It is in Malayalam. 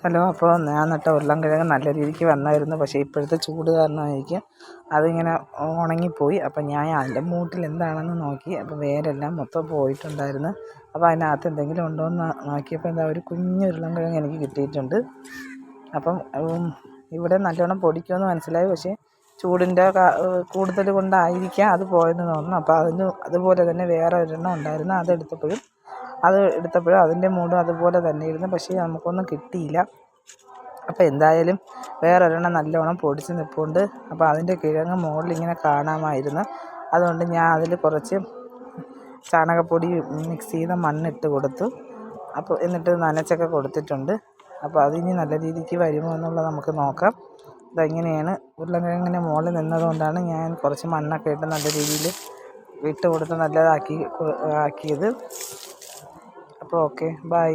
ഹലോ. അപ്പോൾ ഞാൻ നട്ട ഉരുളൻകിഴങ്ങ് നല്ല രീതിക്ക് വന്നായിരുന്നു. പക്ഷേ ഇപ്പോഴത്തെ ചൂട് കാരണമായിരിക്കും അതിങ്ങനെ ഉണങ്ങിപ്പോയി. അപ്പം ഞാൻ അതിൻ്റെ മൂട്ടിൽ എന്താണെന്ന് നോക്കി. അപ്പോൾ വേരെല്ലാം മൊത്തം പോയിട്ടുണ്ടായിരുന്നു. അപ്പോൾ അതിനകത്ത് എന്തെങ്കിലും ഉണ്ടോ എന്ന് നോക്കിയപ്പോൾ എന്താ ഒരു കുഞ്ഞ് ഉരുളൻകിഴങ്ങ് എനിക്ക് കിട്ടിയിട്ടുണ്ട്. അപ്പം ഇവിടെ നല്ലോണം പൊടിക്കുമെന്ന് മനസ്സിലായി. പക്ഷേ ചൂടിൻ്റെ കൂടുതൽ കൊണ്ടായിരിക്കാം അത് പോയെന്ന് തോന്നുന്നു. അപ്പോൾ അതുപോലെ തന്നെ വേറെ ഒരെണ്ണം ഉണ്ടായിരുന്നു. അതെടുത്തപ്പോഴും അതിൻ്റെ മൂടും അതുപോലെ തന്നെ ഇരുന്നു. പക്ഷേ നമുക്കൊന്നും കിട്ടിയില്ല. അപ്പോൾ എന്തായാലും വേറൊരെണ്ണം നല്ലോണം പൊടിച്ച് നിൽപ്പുണ്ട്. അപ്പോൾ അതിൻ്റെ കിഴങ്ങ് മുകളിലിങ്ങനെ കാണാമായിരുന്നു. അതുകൊണ്ട് ഞാൻ അതിൽ കുറച്ച് ചാണകപ്പൊടി മിക്സ് ചെയ്ത മണ്ണിട്ട് കൊടുത്തു. അപ്പോൾ എന്നിട്ട് നനച്ചൊക്കെ കൊടുത്തിട്ടുണ്ട്. അപ്പോൾ അതിനി നല്ല രീതിക്ക് വരുമോ എന്നുള്ളത് നമുക്ക് നോക്കാം. ഇതെങ്ങനെയാണ് ഉരുളൻകിഴങ്ങിൻ്റെ മുകളിൽ നിന്നതുകൊണ്ടാണ് ഞാൻ കുറച്ച് മണ്ണൊക്കെ ഇട്ട് നല്ല രീതിയിൽ ഇട്ട് കൊടുത്ത് നല്ലതാക്കിയത്. അപ്പോൾ ഓക്കെ, ബൈ.